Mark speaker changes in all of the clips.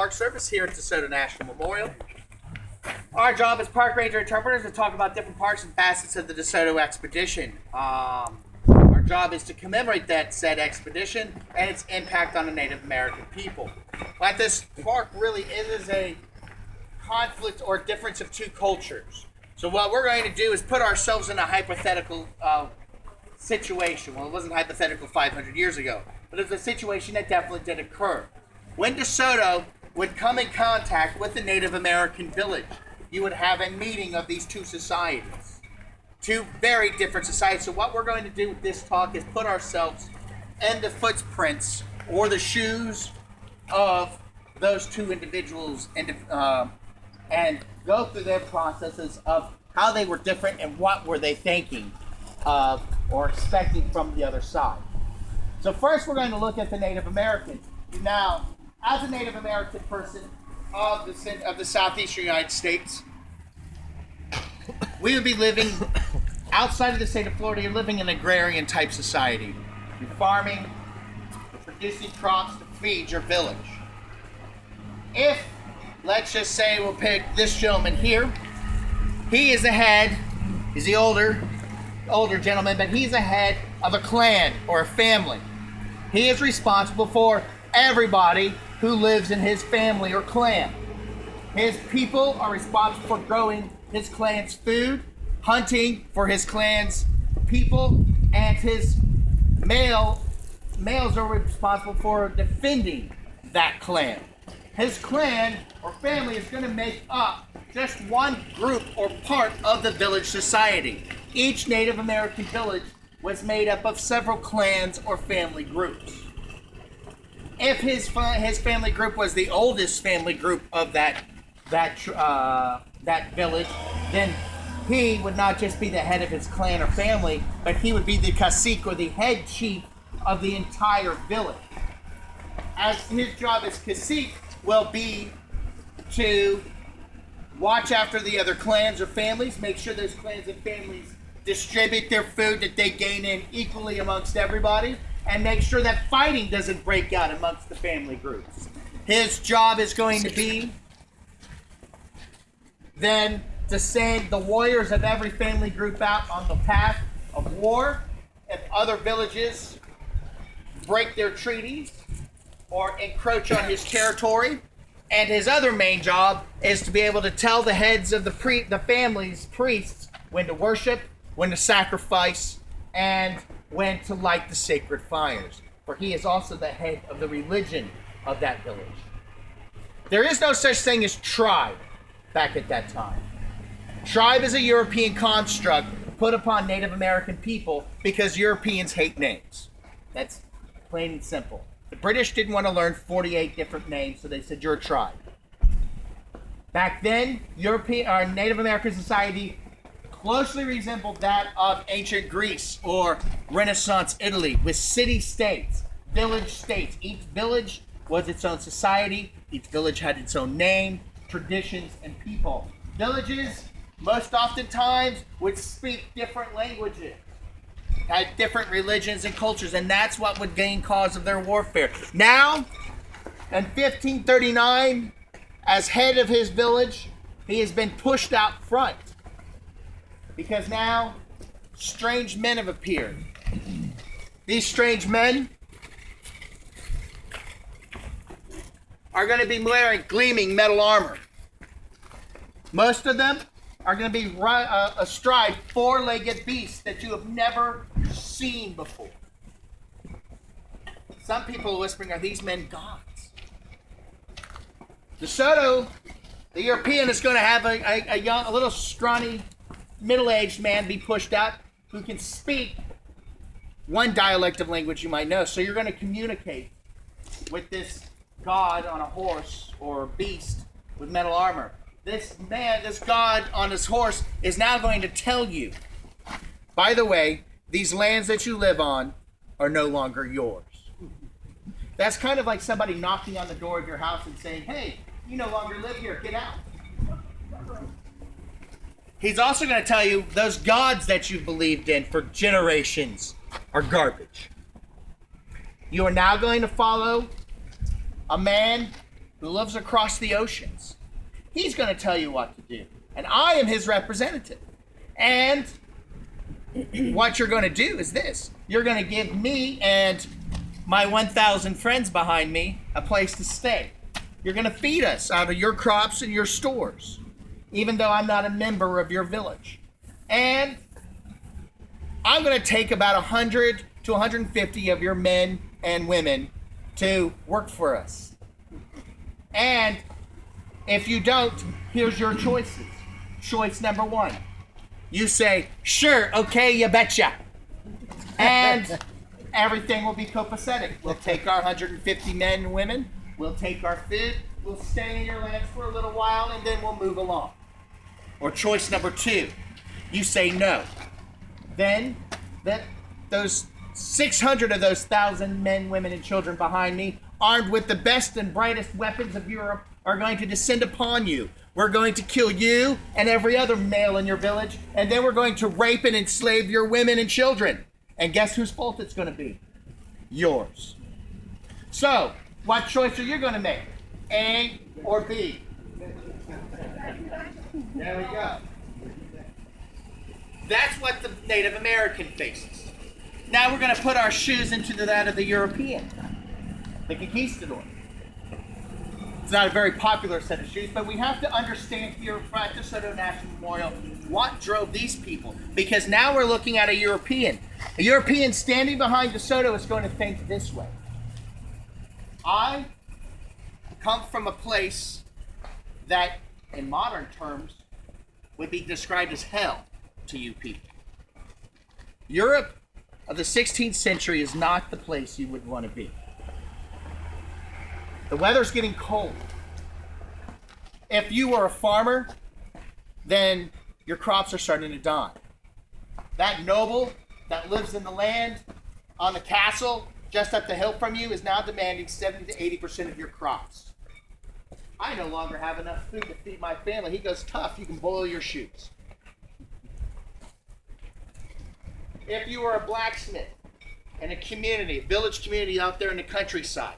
Speaker 1: Park Service here at Desoto National Memorial. Our job as park ranger interpreters is to talk about different parts and facets of the Desoto expedition. Our job is to commemorate that said expedition and its impact on the Native American people. What this park really is a conflict or difference of two cultures. So what we're going to do is put ourselves in a hypothetical situation. Well, it wasn't hypothetical 500 years ago, but it was a situation that definitely did occur. When DeSoto would come in contact with the Native American village, you would have a meeting of these two societies, two very different societies. So what we're going to do with this talk is put ourselves in the footprints or the shoes of those two individuals and go through their processes of how they were different and what were they thinking of or expecting from the other side. So first we're going to look at the Native Americans. Now, as a Native American person of the southeastern United States, we would be living outside of the state of Florida. You're living in an agrarian type society. You're farming, you're producing crops to feed your village. If, let's just say we'll pick this gentleman here, he is the head, he's the older gentleman, but he's the head of a clan or a family. He is responsible for everybody who lives in his family or clan. His people are responsible for growing his clan's food, hunting for his clan's people, and his males are responsible for defending that clan. His clan or family is going to make up just one group or part of the village society. Each Native American village was made up of several clans or family groups. If his family group was the oldest family group of that village, then he would not just be the head of his clan or family, but he would be the cacique or the head chief of the entire village. As his job as cacique will be to watch after the other clans or families, make sure those clans and families distribute their food that they gain in equally amongst everybody, and make sure that fighting doesn't break out amongst the family groups. His job is going to be then to send the warriors of every family group out on the path of war if other villages break their treaties or encroach on his territory. And his other main job is to be able to tell the heads of the family's priests when to worship, when to sacrifice, and when to light the sacred fires. For he is also the head of the religion of that village. There is no such thing as tribe back at that time. Tribe is a European construct put upon Native American people because Europeans hate names. That's plain and simple. The British didn't want to learn 48 different names, so they said, you're a tribe. Back then, Native American society closely resembled that of ancient Greece or Renaissance Italy, with city-states, village-states. Each village was its own society. Each village had its own name, traditions, and people. Villages, most oftentimes, would speak different languages, had different religions and cultures, and that's what would gain cause of their warfare. Now, in 1539, as head of his village, he has been pushed out front because now strange men have appeared. These strange men are going to be wearing gleaming metal armor. Most of them are going to be astride four-legged beasts that you have never seen before. Some people are whispering, are these men gods? DeSoto, the European, is going to have a little scrawny, middle-aged man be pushed out who can speak one dialect of language you might know. So you're going to communicate with this god on a horse or beast with metal armor. This man, this god on his horse, is now going to tell you, by the way, these lands that you live on are no longer yours. That's kind of like somebody knocking on the door of your house and saying, hey, you no longer live here, get out. He's also going to tell you those gods that you've believed in for generations are garbage. You are now going to follow a man who lives across the oceans. He's going to tell you what to do. And I am his representative. And what you're going to do is this. You're going to give me and my 1,000 friends behind me a place to stay. You're going to feed us out of your crops and your stores, even though I'm not a member of your village. And I'm going to take about 100 to 150 of your men and women to work for us. And if you don't, here's your choices. Choice number one. You say, sure, okay, you betcha. And everything will be copacetic. We'll take our 150 men and women. We'll take our food. We'll stay in your lands for a little while, and then we'll move along. Or choice number two. You say no. Then those 600 of those 1,000 men, women, and children behind me, armed with the best and brightest weapons of Europe, are going to descend upon you. We're going to kill you and every other male in your village, and then we're going to rape and enslave your women and children. And guess whose fault it's going to be? Yours. So, what choice are you going to make? A or B? There we go. That's what the Native American faces. Now we're going to put our shoes into that of the European, the conquistador. It's not a very popular set of shoes, but we have to understand here at Desoto National Memorial what drove these people. Because now we're looking at a European. A European standing behind Desoto is going to think this way. I come from a place that, in modern terms, would be described as hell to you people. Europe of the 16th century is not the place you would want to be. The weather's getting cold. If you were a farmer, then your crops are starting to die. That noble that lives in the land on the castle just up the hill from you is now demanding 70 to 80% of your crops. I no longer have enough food to feed my family. He goes, tough, you can boil your shoes. If you were a blacksmith in a community, a village community out there in the countryside,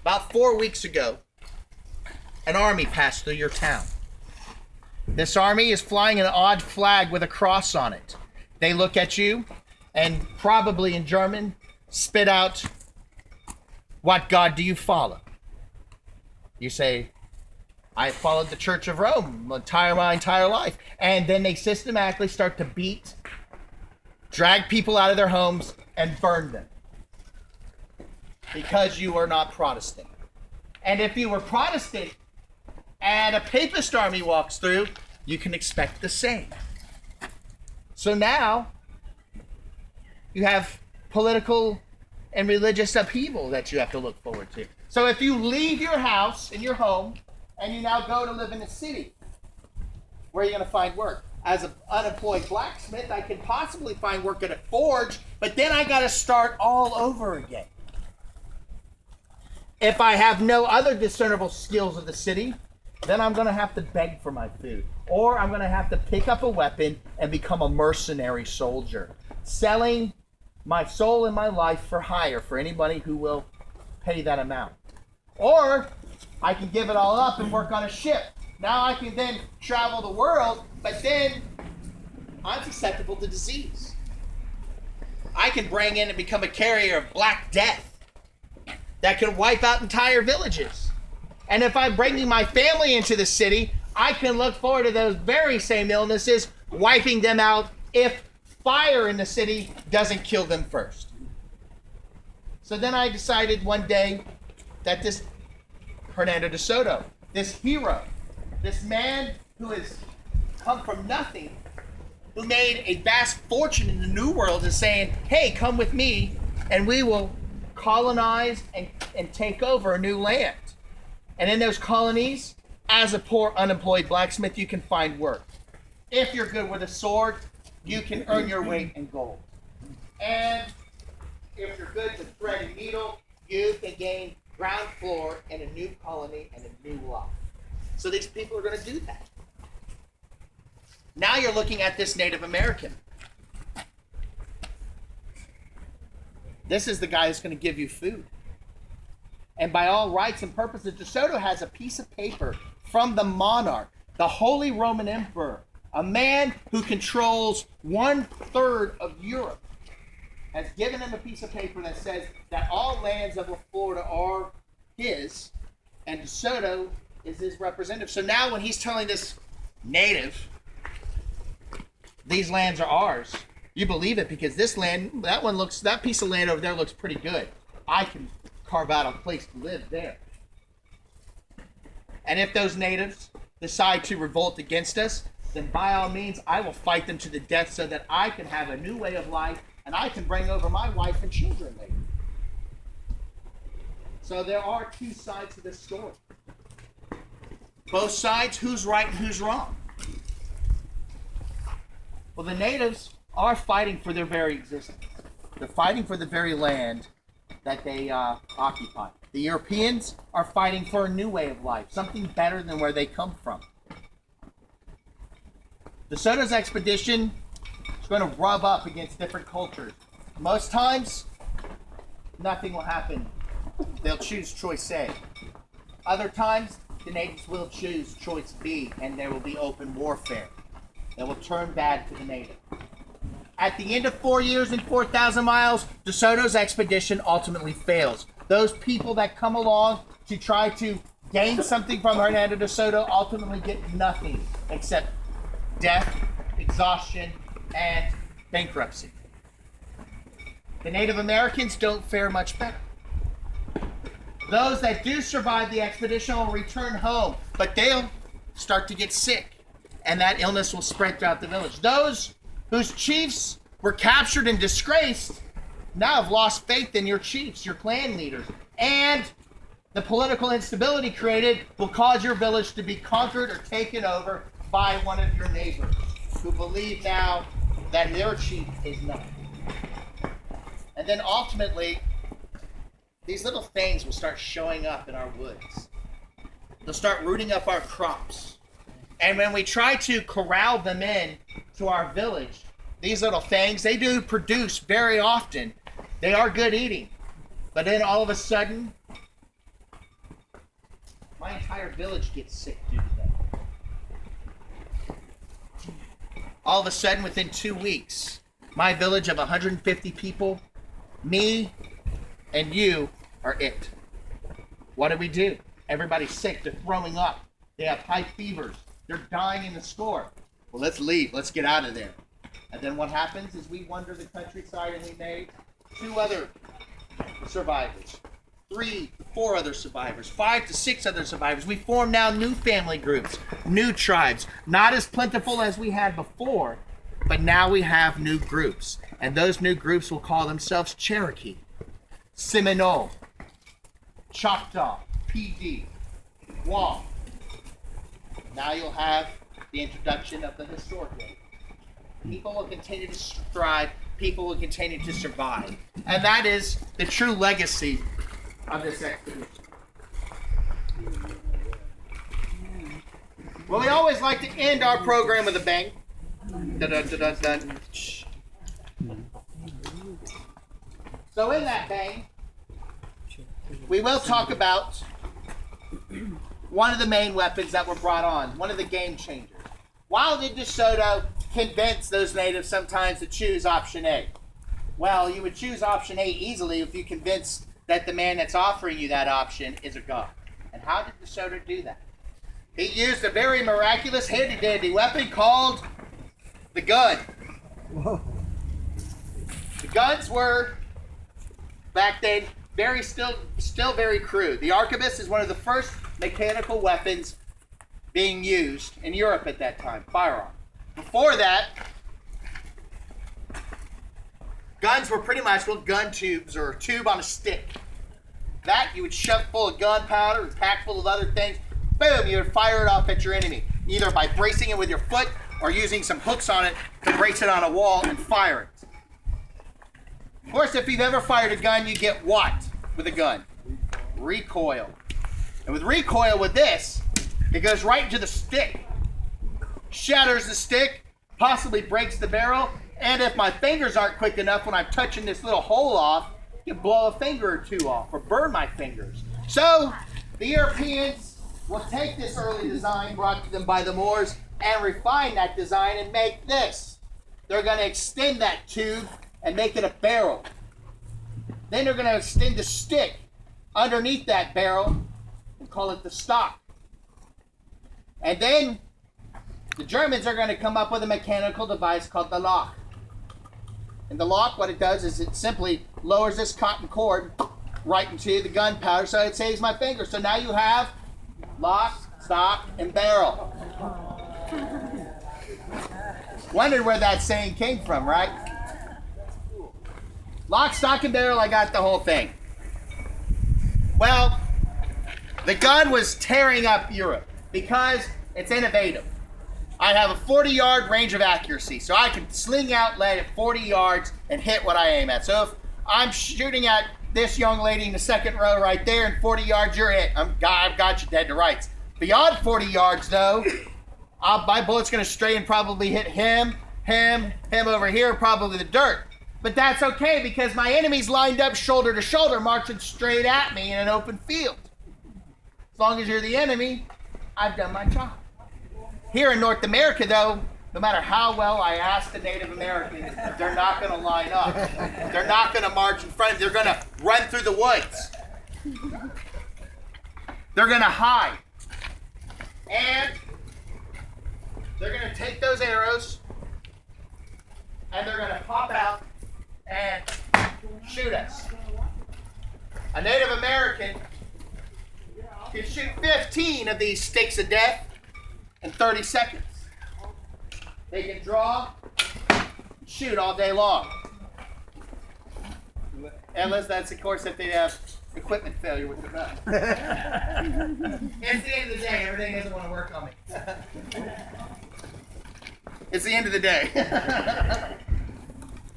Speaker 1: about 4 weeks ago, an army passed through your town. This army is flying an odd flag with a cross on it. They look at you and probably in German spit out, "What God do you follow?" You say, "I followed the Church of Rome my entire life." And then they systematically start to beat, drag people out of their homes, and burn them. Because you are not Protestant. And if you were Protestant and a papist army walks through, you can expect the same. So now you have political and religious upheaval that you have to look forward to. So if you leave your house and your home and you now go to live in a city, where are you going to find work? As an unemployed blacksmith, I can possibly find work at a forge, but then I got to start all over again. If I have no other discernible skills of the city, then I'm going to have to beg for my food. Or I'm going to have to pick up a weapon and become a mercenary soldier, selling my soul and my life for hire for anybody who will pay that amount. Or I can give it all up and work on a ship. Now I can then travel the world, but then I'm susceptible to disease. I can bring in and become a carrier of Black Death that can wipe out entire villages. And if I'm bringing my family into the city, I can look forward to those very same illnesses wiping them out if fire in the city doesn't kill them first. So then I decided one day that this Hernando Desoto, this hero, this man who has come from nothing, who made a vast fortune in the New World, is saying, hey, come with me and we will colonize and take over a new land. And in those colonies, as a poor unemployed blacksmith, you can find work. If you're good with a sword, you can earn your weight in gold. And if you're good with thread and needle, you can gain ground floor in a new colony and a new life. So these people are going to do that. Now you're looking at this Native American. This is the guy who's going to give you food. and by all rights and purposes, DeSoto has a piece of paper from the monarch, the Holy Roman Emperor, a man who controls 1/3 of Europe, has given him a piece of paper that says that all lands of Florida are his, and DeSoto is his representative. So now when he's telling this native, these lands are ours, you believe it, because this land, that piece of land over there looks pretty good. I can carve out a place to live there. And if those natives decide to revolt against us, then by all means, I will fight them to the death so that I can have a new way of life and I can bring over my wife and children later. So there are two sides to this story. Both sides, who's right and who's wrong? Well, the natives are fighting for their very existence. They're fighting for the very land that they occupy. The Europeans are fighting for a new way of life, something better than where they come from. DeSoto's expedition is going to rub up against different cultures. Most times, nothing will happen. They'll choose choice A. Other times, the natives will choose choice B, and there will be open warfare that will turn bad for the native. At the end of 4 years and 4,000 miles, DeSoto's expedition ultimately fails. Those people that come along to try to gain something from Hernando de Soto ultimately get nothing except death, exhaustion, and bankruptcy. The Native Americans don't fare much better. Those that do survive the expedition will return home, but they'll start to get sick, and that illness will spread throughout the village. Those whose chiefs were captured and disgraced now have lost faith in your chiefs, your clan leaders, and the political instability created will cause your village to be conquered or taken over by one of your neighbors who believe now that their chief is nothing. And then ultimately, these little things will start showing up in our woods. They'll start rooting up our crops. And when we try to corral them in to our village, these little things, they do produce very often. They are good eating. But then all of a sudden, my entire village gets sick due to them. All of a sudden, within 2 weeks, my village of 150 people, me and you are it. What do? Everybody's sick. They're throwing up. They have high fevers. They're dying in the store. Well, let's leave. Let's get out of there. And then what happens is we wander the countryside and we made 2 other survivors, 3 to 4 other survivors, 5 to 6 other survivors. We form now new family groups, new tribes, not as plentiful as we had before, but now we have new groups. And those new groups will call themselves Cherokee, Seminole, Choctaw, PD, Guam. Now you'll have the introduction of the historic age. People will continue to thrive. People will continue to survive. And that is the true legacy of this expedition. Well, we always like to end our program with a bang. Dun-dun-dun-dun-dun. So in that bang, we will talk about one of the main weapons that were brought on, one of the game changers. Why did DeSoto convince those natives sometimes to choose option A? Well, you would choose option A easily if you convinced that the man that's offering you that option is a god. And how did DeSoto do that? He used a very miraculous handy-dandy weapon called the gun. Whoa. The guns were, back then, still very crude. The arquebus is one of the first mechanical weapons being used in Europe at that time, firearm. Before that, guns were pretty much little gun tubes or a tube on a stick. That you would shove full of gunpowder and pack full of other things. Boom, you would fire it off at your enemy, either by bracing it with your foot or using some hooks on it to brace it on a wall and fire it. Of course, if you've ever fired a gun, you get what with a gun? Recoil. And with recoil with this, it goes right into the stick. Shatters the stick, possibly breaks the barrel, and if my fingers aren't quick enough when I'm touching this little hole off, you can blow a finger or 2 off or burn my fingers. So the Europeans will take this early design brought to them by the Moors and refine that design and make this. They're going to extend that tube and make it a barrel. Then they're going to extend the stick underneath that barrel and call it the stock. And then the Germans are going to come up with a mechanical device called the lock. And the lock, what it does is it simply lowers this cotton cord right into the gunpowder so it saves my finger. So now you have lock, stock, and barrel. Wondered where that saying came from, right? Lock, stock, and barrel, I got the whole thing. Well, the gun was tearing up Europe because it's innovative. I have a 40-yard range of accuracy, so I can sling out lead at 40 yards and hit what I aim at. So if I'm shooting at this young lady in the second row right there, and 40 yards, you're hit. I've got you dead to rights. Beyond 40 yards, though, my bullet's going to stray and probably hit him over here, probably the dirt. But that's okay because my enemy's lined up shoulder to shoulder, marching straight at me in an open field. As long as you're the enemy, I've done my job. Here in North America, though, no matter how well I ask the Native Americans, they're not going to line up. They're not going to march in front of me. They're going to run through the woods. They're going to hide. And they're going to take those arrows and they're going to pop out and shoot us. A Native American can shoot 15 of these sticks of death in 30 seconds. They can draw and shoot all day long. Unless that's, of course, if they have equipment failure with the gun. It's the end of the day. Everything doesn't want to work on me. It's the end of the day.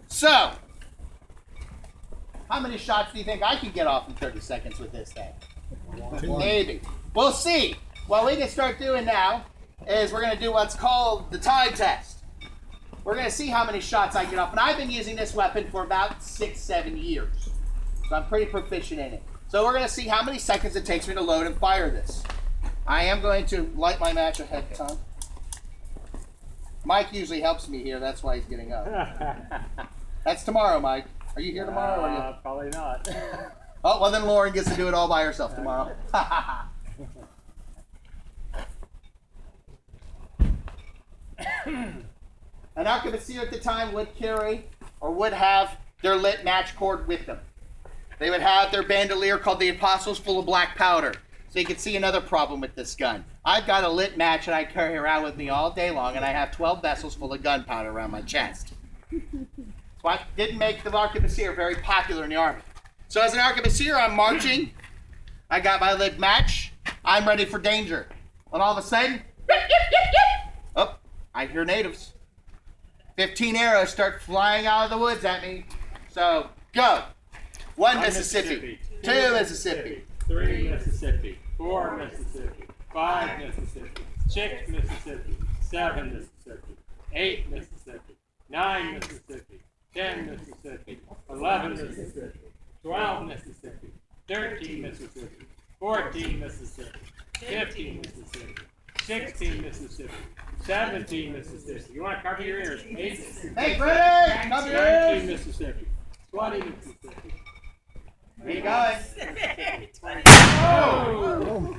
Speaker 1: So, how many shots do you think I can get off in 30 seconds with this thing? Maybe. We'll see. What we can start doing now is we're going to do what's called the time test. We're going to see how many shots I get off. And I've been using this weapon for about 6-7 years. So I'm pretty proficient in it. So we're going to see how many seconds it takes me to load and fire this. I am going to light my match ahead of time. Mike usually helps me here. That's why he's getting up. That's tomorrow, Mike. Are you here tomorrow? Or are you?
Speaker 2: Probably not.
Speaker 1: Oh, well then Lauren gets to do it all by herself tomorrow. An arquebusier at the time would carry or would have their lit match cord with them. They would have their bandolier called the Apostles full of black powder. So you can see another problem with this gun. I've got a lit match that I carry around with me all day long, and I have 12 vessels full of gunpowder around my chest. So I didn't make the arquebusier very popular in the Army. So as an arquebusier, I'm marching. I got my lit match. I'm ready for danger. And all of a sudden, oh, I hear natives. 15 arrows start flying out of the woods at me. So, go. 1 Mississippi. 2 Mississippi.
Speaker 2: 3 Mississippi. 4 Mississippi. 5 Mississippi. 6 Mississippi. 7 Mississippi. 8 Mississippi. 9 Mississippi. 10 Mississippi. 11 Mississippi. 12 Mississippi. 13 Mississippi. 14 Mississippi. 15 Mississippi. 16 Mississippi. 17 Mississippi. You want to cover your ears? 18 Mississippi.
Speaker 1: Hey, Freddie! Cover your
Speaker 2: 19
Speaker 1: ears!
Speaker 2: Mississippi. 20 Mississippi.
Speaker 1: Where you going?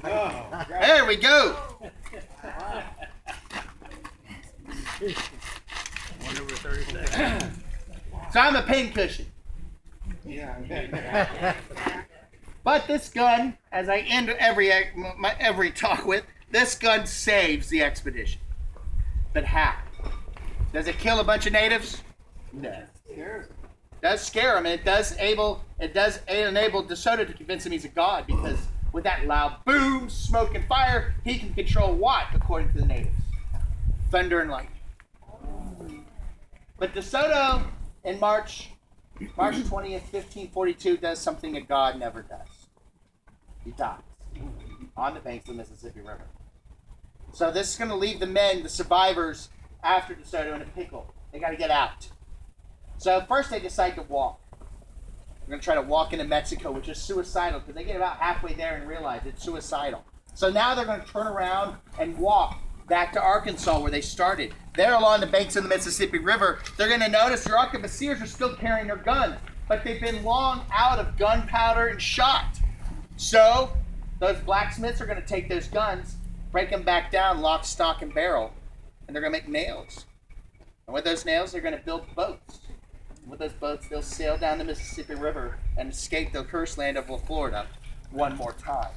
Speaker 2: Oh!
Speaker 1: There we go. So I'm a pincushion. But this gun, as I end every talk with, this gun saves the expedition. But how? Does it kill a bunch of natives? No. It does scare him, and it does enable Desoto to convince him he's a god, because with that loud boom, smoke, and fire, he can control what, according to the natives? Thunder and lightning. But Desoto, in March 20th, 1542, does something a god never does. He dies on the banks of the Mississippi River. So this is going to leave the men, the survivors, after Desoto in a pickle. They got to get out. So first they decide to walk. They're going to try to walk into Mexico, which is suicidal because they get about halfway there and realize it's suicidal. So now they're going to turn around and walk back to Arkansas where they started. There along the banks of the Mississippi River, they're going to notice their arquebusiers are still carrying their guns, but they've been long out of gunpowder and shot. So those blacksmiths are going to take those guns, break them back down, lock, stock, and barrel, and they're going to make nails. And with those nails, they're going to build boats. With those boats, they'll sail down the Mississippi River and escape the cursed land of Florida one more time.